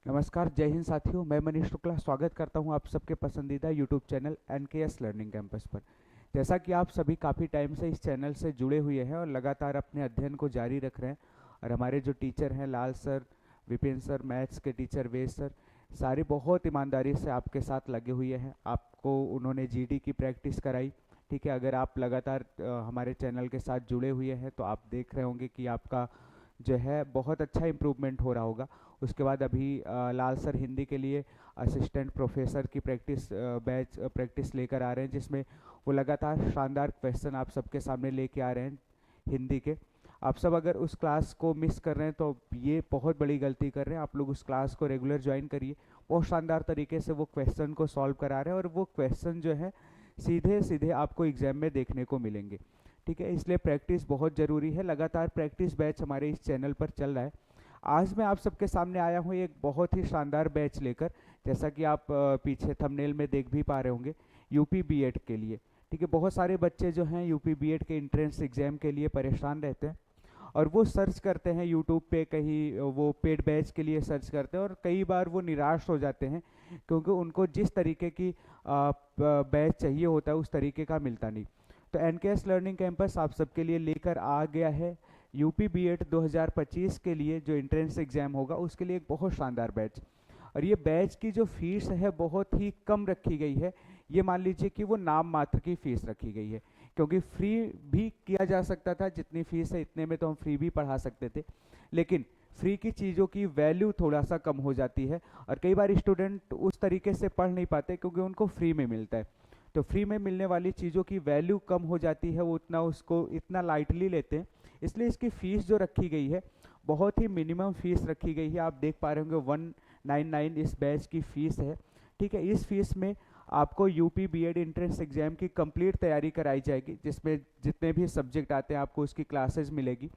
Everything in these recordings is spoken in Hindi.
नमस्कार, जय हिंद साथियों। मैं मनीष शुक्ला स्वागत करता हूं आप सबके पसंदीदा YouTube channel NKS learning campus पर। जैसा कि आप सभी काफ़ी टाइम से इस चैनल से जुड़े हुए हैं और लगातार अपने अध्ययन को जारी रख रहे हैं, और हमारे जो टीचर हैं लाल सर, विपिन सर, मैथ्स के टीचर वेद सर, सारे बहुत ईमानदारी से आपके साथ लगे हुए हैं। आपको उन्होंने जीडी की प्रैक्टिस कराई। ठीक है, अगर आप लगातार हमारे चैनल के साथ जुड़े हुए हैं तो आप देख रहे होंगे कि आपका जो है बहुत अच्छा इम्प्रूवमेंट हो रहा होगा। उसके बाद अभी लाल सर हिंदी के लिए असिस्टेंट प्रोफेसर की बैच प्रैक्टिस लेकर आ रहे हैं, जिसमें वो लगातार शानदार क्वेश्चन आप सबके सामने लेके आ रहे हैं हिंदी के। आप सब अगर उस क्लास को मिस कर रहे हैं तो ये बहुत बड़ी गलती कर रहे हैं। आप लोग उस क्लास को रेगुलर ज्वाइन करिए। बहुत शानदार तरीके से वो क्वेश्चन को सॉल्व करा रहे हैं, और वो क्वेश्चन जो है सीधे सीधे आपको एग्जाम में देखने को मिलेंगे। ठीक है, इसलिए प्रैक्टिस बहुत ज़रूरी है। लगातार प्रैक्टिस बैच हमारे इस चैनल पर चल रहा है। आज मैं आप सबके सामने आया हूँ एक बहुत ही शानदार बैच लेकर, जैसा कि आप पीछे थंबनेल में देख भी पा रहे होंगे, यूपी बीएड के लिए। ठीक है, बहुत सारे बच्चे जो हैं यूपी बीएड के एंट्रेंस एग्जाम के लिए परेशान रहते हैं, और वो सर्च करते हैं यूट्यूब पे, कहीं वो पेड बैच के लिए सर्च करते हैं, और कई बार वो निराश हो जाते हैं क्योंकि उनको जिस तरीके की बैच चाहिए होता है उस तरीके का मिलता नहीं। तो एनकेएस लर्निंग कैंपस आप सबके लिए लेकर आ गया है यूपी बीएड 2025 के लिए जो एंट्रेंस एग्जाम होगा उसके लिए एक बहुत शानदार बैच। और ये बैच की जो फीस है बहुत ही कम रखी गई है। ये मान लीजिए कि वो नाम मात्र की फीस रखी गई है, क्योंकि फ्री भी किया जा सकता था। जितनी फीस है इतने में तो हम फ्री भी पढ़ा सकते थे, लेकिन फ्री की चीज़ों की वैल्यू थोड़ा सा कम हो जाती है, और कई बार स्टूडेंट उस तरीके से पढ़ नहीं पाते क्योंकि उनको फ्री में मिलता है। तो फ्री में मिलने वाली चीज़ों की वैल्यू कम हो जाती है, वो उतना उसको इतना लाइटली लेते हैं। इसलिए इसकी फ़ीस जो रखी गई है बहुत ही मिनिमम फीस रखी गई है। आप देख पा रहे होंगे 199 इस बैच की फ़ीस है। ठीक है, इस फीस में आपको यूपी बीएड एंट्रेंस एग्जाम की कंप्लीट तैयारी कराई जाएगी, जिसमें जितने भी सब्जेक्ट आते हैं आपको उसकी क्लासेस मिलेगी।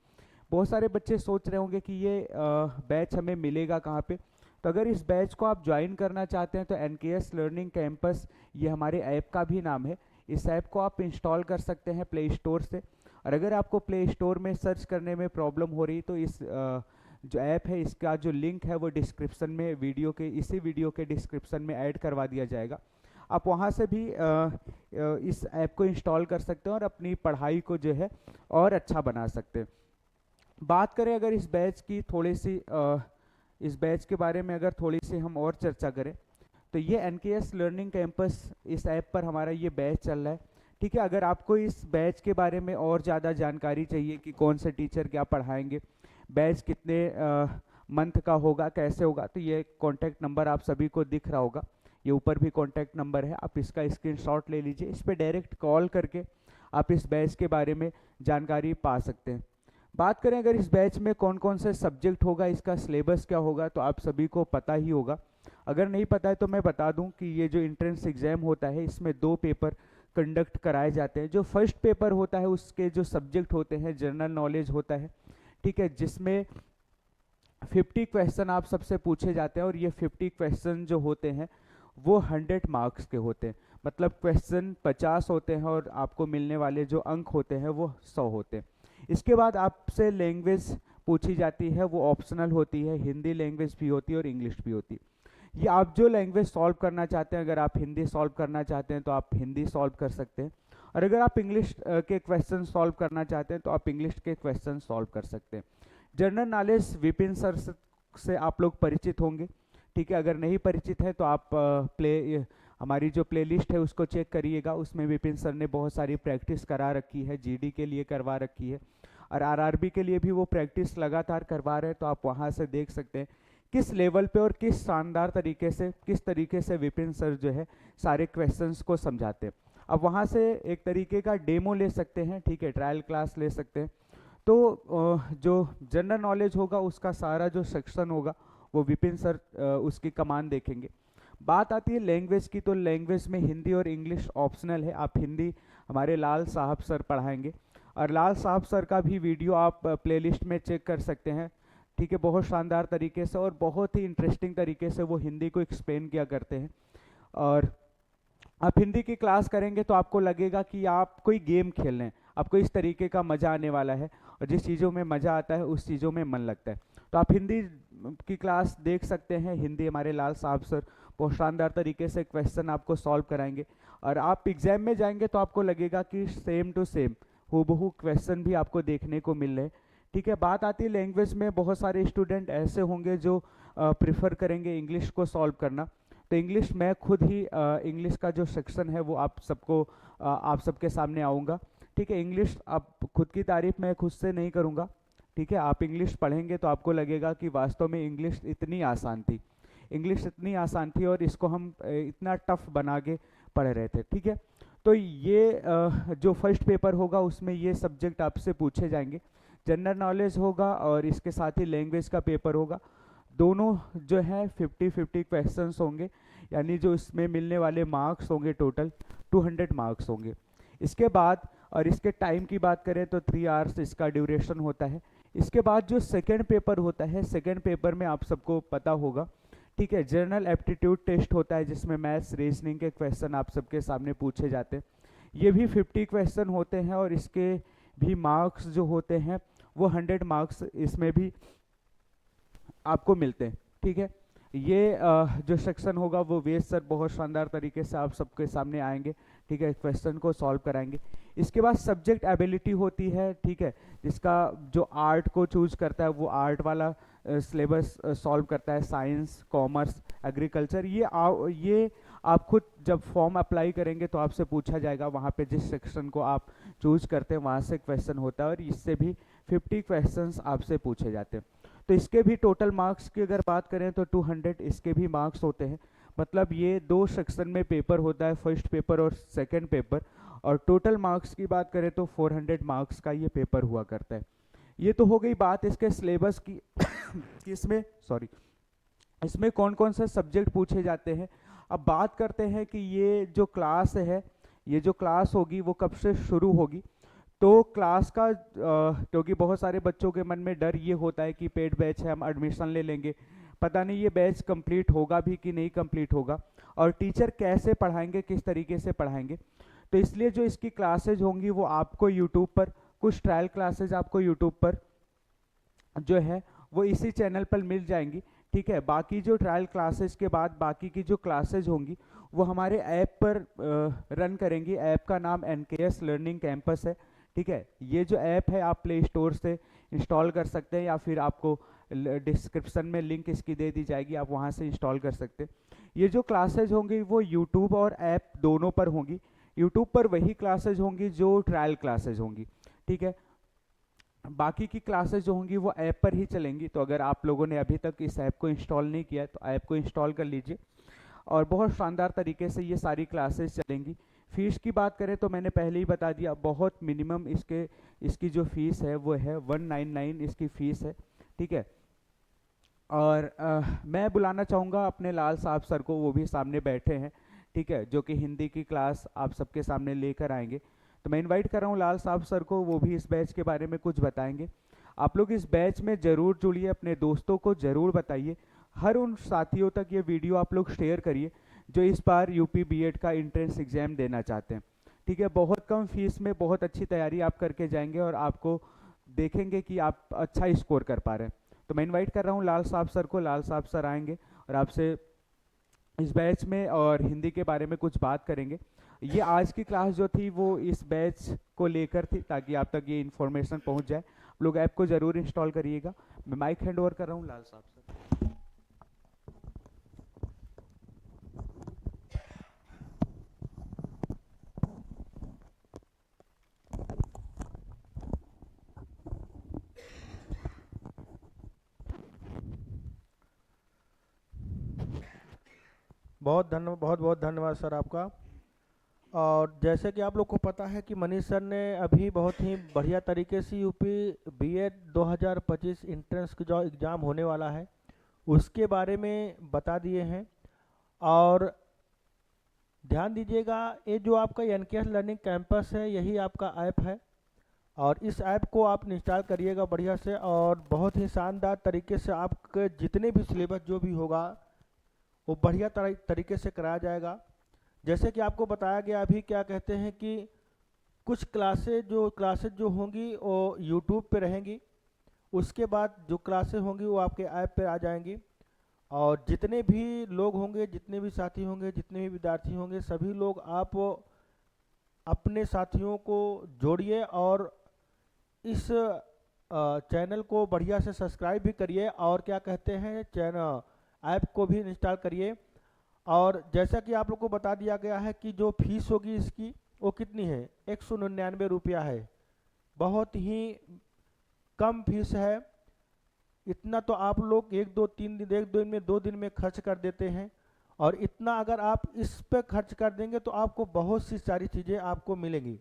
बहुत सारे बच्चे सोच रहे होंगे कि ये बैच हमें मिलेगा कहाँ पे। तो अगर इस बैच को आप ज्वाइन करना चाहते हैं तो एनकेएस लर्निंग कैंपस ये हमारे ऐप का भी नाम है। इस ऐप को आप इंस्टॉल कर सकते हैं प्ले स्टोर से, और अगर आपको प्ले स्टोर में सर्च करने में प्रॉब्लम हो रही तो इस जो ऐप है इसका जो लिंक है वो डिस्क्रिप्शन में इसी वीडियो के डिस्क्रिप्शन में ऐड करवा दिया जाएगा। आप वहाँ से भी इस ऐप को इंस्टॉल कर सकते हैं और अपनी पढ़ाई को जो है और अच्छा बना सकते हैं। बात करें अगर इस बैच की थोड़ी सी इस बैच के बारे में अगर थोड़ी सी हम और चर्चा करें तो ये एनकेएस लर्निंग कैंपस इस ऐप पर हमारा ये बैच चल रहा है। ठीक है, अगर आपको इस बैच के बारे में और ज़्यादा जानकारी चाहिए कि कौन से टीचर क्या पढ़ाएंगे, बैच कितने मंथ का होगा, कैसे होगा, तो ये कॉन्टैक्ट नंबर आप सभी को दिख रहा होगा। ये ऊपर भी कॉन्टैक्ट नंबर है, आप इसका स्क्रीनशॉट ले लीजिए। इस पर डायरेक्ट कॉल करके आप इस बैच के बारे में जानकारी पा सकते हैं। बात करें अगर इस बैच में कौन कौन से सब्जेक्ट होगा, इसका सिलेबस क्या होगा, तो आप सभी को पता ही होगा। अगर नहीं पता है तो मैं बता दूं कि ये जो एंट्रेंस एग्जाम होता है इसमें 2 पेपर कंडक्ट कराए जाते हैं। जो फर्स्ट पेपर होता है उसके जो सब्जेक्ट होते हैं जनरल नॉलेज होता है। ठीक है, जिसमें 50 क्वेश्चन आप सबसे पूछे जाते हैं, और ये 50 क्वेश्चन जो होते हैं वो 100 मार्क्स के होते हैं। मतलब क्वेश्चन 50 होते हैं और आपको मिलने वाले जो अंक होते हैं वो 100 होते हैं। इसके बाद आपसे लैंग्वेज पूछी जाती है, वो ऑप्शनल होती है। हिंदी लैंग्वेज भी होती है और इंग्लिश भी होती है। ये आप जो लैंग्वेज सॉल्व करना चाहते हैं, अगर आप हिंदी सॉल्व करना चाहते हैं तो आप हिंदी सॉल्व कर सकते हैं, और अगर आप इंग्लिश के क्वेश्चन सॉल्व करना चाहते हैं तो आप इंग्लिश के क्वेश्चन सॉल्व कर सकते हैं। जनरल नॉलेज विपिन सर से आप लोग परिचित होंगे। ठीक है, अगर नहीं परिचित है तो आप हमारी जो प्लेलिस्ट है उसको चेक करिएगा। उसमें विपिन सर ने बहुत सारी प्रैक्टिस करा रखी है, जीडी के लिए करवा रखी है, और आरआरबी के लिए भी वो प्रैक्टिस लगातार करवा रहे हैं। तो आप वहाँ से देख सकते हैं किस लेवल पे और किस तरीके से विपिन सर जो है सारे क्वेश्चंस को समझाते हैं। अब वहाँ से एक तरीके का डेमो ले सकते हैं। ठीक है, ट्रायल क्लास ले सकते हैं। तो जो जनरल नॉलेज होगा उसका सारा जो सेक्शन होगा वो विपिन सर उसकी कमान देखेंगे। बात आती है लैंग्वेज की, तो लैंग्वेज में हिंदी और इंग्लिश ऑप्शनल है। आप हिंदी हमारे लाल साहब सर पढ़ाएंगे, और लाल साहब सर का भी वीडियो आप प्लेलिस्ट में चेक कर सकते हैं। ठीक है, बहुत शानदार तरीके से और बहुत ही इंटरेस्टिंग तरीके से वो हिंदी को एक्सप्लेन किया करते हैं। और आप हिंदी की क्लास करेंगे तो आपको लगेगा कि आप कोई गेम खेल रहे हैं, आपको इस तरीके का मज़ा आने वाला है, और जिस चीज़ों में मज़ा आता है उस चीज़ों में मन लगता है। तो आप हिंदी की क्लास देख सकते हैं, हिंदी हमारे लाल साहब सर बहुत शानदार तरीके से क्वेश्चन आपको सॉल्व कराएंगे, और आप एग्जाम में जाएंगे तो आपको लगेगा कि सेम टू सेम हूबहू क्वेश्चन भी आपको देखने को मिल रहे हैं। ठीक है, बात आती है लैंग्वेज में, बहुत सारे स्टूडेंट ऐसे होंगे जो प्रिफर करेंगे इंग्लिश को सॉल्व करना। तो इंग्लिश मैं खुद ही इंग्लिश का जो सेक्शन है वो आप सबको आप सबके सामने आऊँगा। ठीक है, इंग्लिश आप खुद की तारीफ मैं खुद से नहीं करूँगा। ठीक है, आप इंग्लिश पढ़ेंगे तो आपको लगेगा कि वास्तव में इंग्लिश इतनी आसान थी, इंग्लिश इतनी आसान थी और इसको हम इतना टफ बना के पढ़ रहे थे। ठीक है, तो ये जो फर्स्ट पेपर होगा उसमें ये सब्जेक्ट आपसे पूछे जाएंगे, जनरल नॉलेज होगा और इसके साथ ही लैंग्वेज का पेपर होगा। दोनों जो है 50-50 क्वेश्चंस होंगे, यानी जो इसमें मिलने वाले मार्क्स होंगे टोटल 200 मार्क्स होंगे। इसके बाद और इसके टाइम की बात करें तो 3 आवर्स इसका ड्यूरेशन होता है। इसके बाद जो सेकेंड पेपर होता है, सेकेंड पेपर में आप सबको पता होगा, ठीक है, जनरल एप्टीट्यूड टेस्ट होता है जिसमें मैथ्स रीजनिंग के क्वेश्चन आप सबके सामने पूछे जाते हैं। ये भी 50 क्वेश्चन होते हैं और इसके भी मार्क्स जो होते हैं वो 100 मार्क्स इसमें भी आपको मिलते हैं। ठीक है, ये जो सेक्शन होगा वो वेद सर बहुत शानदार तरीके से आप सबके सामने आएंगे। ठीक है, क्वेश्चन को सॉल्व कराएंगे। इसके बाद सब्जेक्ट एबिलिटी होती है, ठीक है, जिसका जो आर्ट को चूज करता है वो आर्ट वाला सिलेबस सॉल्व करता है, साइंस, कॉमर्स, एग्रीकल्चर। ये आप खुद जब फॉर्म अप्लाई करेंगे तो आपसे पूछा जाएगा, वहाँ पे जिस सेक्शन को आप चूज करते हैं वहाँ से क्वेश्चन होता है और इससे भी 50 क्वेश्चंस आपसे पूछे जाते हैं। तो इसके भी टोटल मार्क्स की अगर बात करें तो 200 इसके भी मार्क्स होते हैं। मतलब ये 2 सेक्शन में पेपर होता है, फर्स्ट पेपर और सेकंड पेपर, और टोटल मार्क्स की बात करें तो 400 मार्क्स का ये पेपर हुआ करता है। ये तो हो गई बात इसके सिलेबस की कि इसमें कौन कौन से सब्जेक्ट पूछे जाते हैं। अब बात करते हैं कि ये जो क्लास है, ये जो क्लास होगी वो कब से शुरू होगी। तो क्लास का क्योंकि बहुत सारे बच्चों के मन में डर ये होता है कि पेड बैच है, हम एडमिशन ले लेंगे, पता नहीं ये बैच कंप्लीट होगा भी कि नहीं कंप्लीट होगा, और टीचर कैसे पढ़ाएंगे, किस तरीके से पढ़ाएंगे। तो इसलिए जो इसकी क्लासेज होंगी वो आपको यूट्यूब पर, कुछ ट्रायल क्लासेज आपको यूट्यूब पर जो है वो इसी चैनल पर मिल जाएंगी। ठीक है, बाकी जो ट्रायल क्लासेज के बाद बाकी की जो क्लासेज होंगी वो हमारे ऐप पर रन करेंगी। ऐप का नाम NKS लर्निंग कैंपस है। ठीक है, ये जो ऐप है आप प्ले स्टोर से इंस्टॉल कर सकते हैं या फिर आपको डिस्क्रिप्शन में लिंक इसकी दे दी जाएगी, आप वहाँ से इंस्टॉल कर सकते हैं। ये जो क्लासेज होंगी वो यूट्यूब और ऐप दोनों पर होंगी। यूट्यूब पर वही क्लासेज होंगी जो ट्रायल क्लासेज होंगी। ठीक है, बाकी की क्लासेज जो होंगी वो ऐप पर ही चलेंगी। तो अगर आप लोगों ने अभी तक इस ऐप को इंस्टॉल नहीं किया है तो ऐप को इंस्टॉल कर लीजिए, और बहुत शानदार तरीके से ये सारी क्लासेस चलेंगी। फीस की बात करें तो मैंने पहले ही बता दिया, बहुत मिनिमम इसकी जो फीस है वो है 199 इसकी फीस है। ठीक है, और मैं बुलाना चाहूँगा अपने लाल साहब सर को, वो भी सामने बैठे हैं। ठीक है, जो कि हिंदी की क्लास आप सबके सामने लेकर आएंगे। तो मैं इनवाइट कर रहा हूँ लाल साहब सर को, वो भी इस बैच के बारे में कुछ बताएंगे। आप लोग इस बैच में ज़रूर जुड़िए, अपने दोस्तों को ज़रूर बताइए, हर उन साथियों तक ये वीडियो आप लोग शेयर करिए जो इस बार यूपी बीएड का एंट्रेंस एग्जाम देना चाहते हैं। ठीक है, बहुत कम फीस में बहुत अच्छी तैयारी आप करके जाएंगे और आपको देखेंगे कि आप अच्छा स्कोर कर पा रहे हैं। तो मैं इनवाइट कर रहा हूँ लाल साहब सर को। लाल साहब सर आएंगे और आपसे इस बैच में और हिंदी के बारे में कुछ बात करेंगे। ये आज की क्लास जो थी वो इस बैच को लेकर थी ताकि आप तक ये इन्फॉर्मेशन पहुंच जाए। आप लोग ऐप को ज़रूर इंस्टॉल करिएगा। मैं माइक हैंड ओवर कर रहा हूँ लाल साहब सर। बहुत बहुत धन्यवाद सर आपका। और जैसे कि आप लोग को पता है कि मनीष सर ने अभी बहुत ही बढ़िया तरीके से यूपी बीएड 2025 इंट्रेंस का जो एग्ज़ाम होने वाला है उसके बारे में बता दिए हैं। और ध्यान दीजिएगा, ये जो आपका NKS लर्निंग कैंपस है यही आपका ऐप है, और इस ऐप को आप इंस्टॉल करिएगा बढ़िया से, और बहुत ही शानदार तरीके से आपके जितने भी सिलेबस जो भी होगा वो बढ़िया तरीके से कराया जाएगा। जैसे कि आपको बताया गया अभी क्या कहते हैं कि कुछ क्लासेज जो होंगी वो यूट्यूब पे रहेंगी, उसके बाद जो क्लासेस होंगी वो आपके ऐप पे आ जाएंगी। और जितने भी लोग होंगे, जितने भी साथी होंगे, जितने भी विद्यार्थी होंगे, सभी लोग आप अपने साथियों को जोड़िए और इस चैनल को बढ़िया से सब्सक्राइब भी करिए और क्या कहते हैं चैनल ऐप को भी इंस्टॉल करिए। और जैसा कि आप लोग को बता दिया गया है कि जो फीस होगी इसकी वो कितनी है, 199 रुपया है। बहुत ही कम फीस है। इतना तो आप लोग एक दो तीन दिन, एक दिन में, 2 दिन में खर्च कर देते हैं। और इतना अगर आप इस पे खर्च कर देंगे तो आपको बहुत सी सारी चीज़ें आपको मिलेंगी।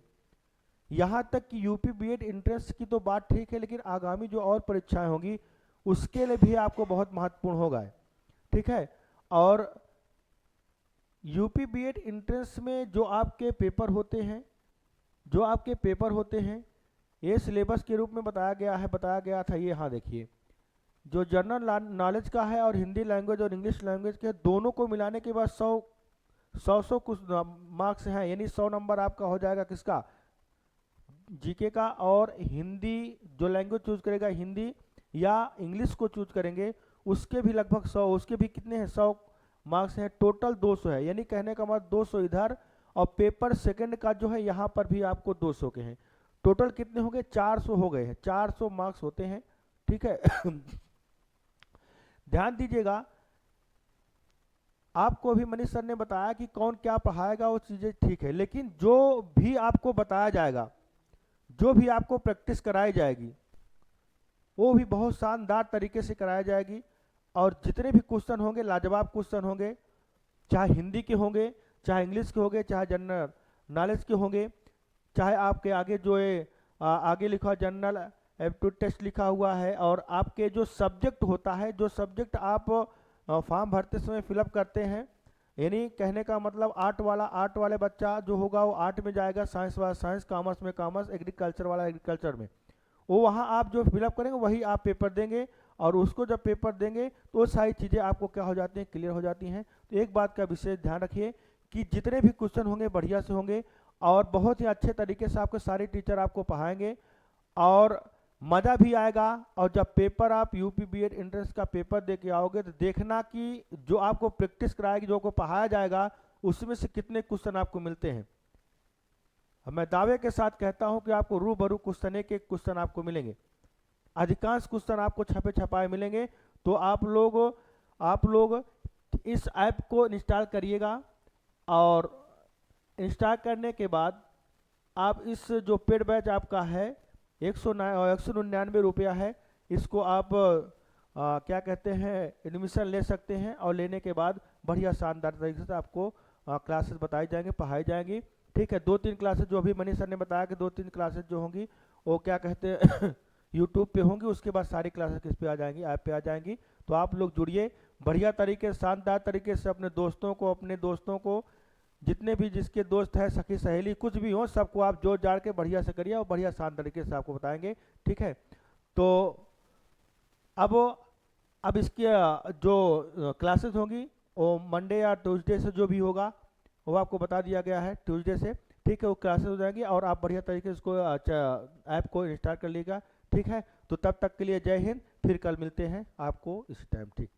यहाँ तक कि यूपी बीएड एंट्रेंस की तो बात ठीक है, लेकिन आगामी जो और परीक्षाएं होंगी उसके लिए भी आपको बहुत महत्वपूर्ण होगा। ठीक है। और यूपी बीएड एंट्रेंस में जो आपके पेपर होते हैं, ये सिलेबस के रूप में बताया गया था। ये हाँ देखिए, जो जनरल नॉलेज का है और हिंदी लैंग्वेज और इंग्लिश लैंग्वेज के दोनों को मिलाने के बाद 100 कुछ मार्क्स हैं, यानी 100 नंबर आपका हो जाएगा किसका, जीके का। और हिंदी जो लैंग्वेज चूज करेगा, हिंदी या इंग्लिश को चूज करेंगे, उसके भी लगभग 100, उसके भी कितने हैं, 100 मार्क्स हैं। टोटल 200 है, यानी कहने का मतलब 200 इधर, और पेपर सेकंड का जो है यहाँ पर भी आपको 200 के हैं। टोटल कितने हो गए, 400 हो गए हैं। 400 मार्क्स होते हैं। ठीक है। ध्यान दीजिएगा, आपको अभी मनीष सर ने बताया कि कौन क्या पढ़ाएगा, वो चीजें ठीक है, लेकिन जो भी आपको बताया जाएगा, जो भी आपको प्रैक्टिस कराई जाएगी, वो भी बहुत शानदार तरीके से कराई जाएगी। और जितने भी क्वेश्चन होंगे लाजवाब क्वेश्चन होंगे, चाहे हिंदी के होंगे, चाहे इंग्लिश के होंगे, चाहे जनरल नॉलेज के होंगे, चाहे आपके आगे जो है आगे लिखा जनरल एप्टीट्यूड टेस्ट लिखा हुआ है, और आपके जो सब्जेक्ट होता है, जो सब्जेक्ट आप फॉर्म भरते समय फिलअप करते हैं, यानी कहने का मतलब आर्ट वाले बच्चा जो होगा वो आर्ट में जाएगा, साइंस वाला साइंस, कॉमर्स में कॉमर्स, एग्रीकल्चर वाला एग्रीकल्चर में, वो वहाँ आप जो फिलअप करेंगे वही आप पेपर देंगे। और उसको जब पेपर देंगे तो वो सारी चीज़ें आपको क्या हो जाती हैं, क्लियर हो जाती हैं। तो एक बात का विशेष ध्यान रखिए कि जितने भी क्वेश्चन होंगे बढ़िया से होंगे और बहुत ही अच्छे तरीके से आपके सारे टीचर आपको पढ़ाएंगे और मज़ा भी आएगा। और जब पेपर आप यूपी बीएड एंट्रेंस का पेपर दे के आओगे तो देखना कि जो आपको प्रैक्टिस कराएगी, जो आपको पढ़ाया जाएगा, उसमें से कितने क्वेश्चन आपको मिलते हैं। मैं दावे के साथ कहता हूं कि आपको रूबरू क्वेश्चन, एक क्वेश्चन आपको मिलेंगे। अधिकांश क्वेश्चन आपको छपे छपाए मिलेंगे। तो आप लोग इस ऐप को इंस्टॉल करिएगा और इंस्टॉल करने के बाद आप इस जो पेड बैच आपका है 199 रुपया है, इसको आप क्या कहते हैं एडमिशन ले सकते हैं। और लेने के बाद बढ़िया शानदार तरीके से आपको क्लासेस बताई जाएंगे, पढ़ाई जाएंगी। ठीक है। 2-3 क्लासेस जो अभी मनीष सर ने बताया कि 2-3 क्लासेस जो होंगी वो क्या कहते हैं यूट्यूब पे होंगी, उसके बाद सारी क्लासेस किस पे आ जाएंगी, ऐप पे आ जाएंगी। तो आप लोग जुड़िए बढ़िया तरीके से, शानदार तरीके से अपने दोस्तों को जितने भी जिसके दोस्त हैं, सखी सहेली कुछ भी हो, सबको आप जोड़ जाड़ के बढ़िया से करिए और बढ़िया शानदार तरीके से आपको बताएंगे। ठीक है। तो अब इसके जो क्लासेस होंगी वो मंडे या ट्यूसडे से जो भी होगा वो आपको बता दिया गया है, ट्यूसडे से। ठीक है। वो क्लासेस हो जाएंगी और आप बढ़िया तरीके से इसको ऐप को इंस्टॉल कर लीजिएगा। ठीक है। तो तब तक के लिए जय हिंद, फिर कल मिलते हैं आपको इस टाइम। ठीक।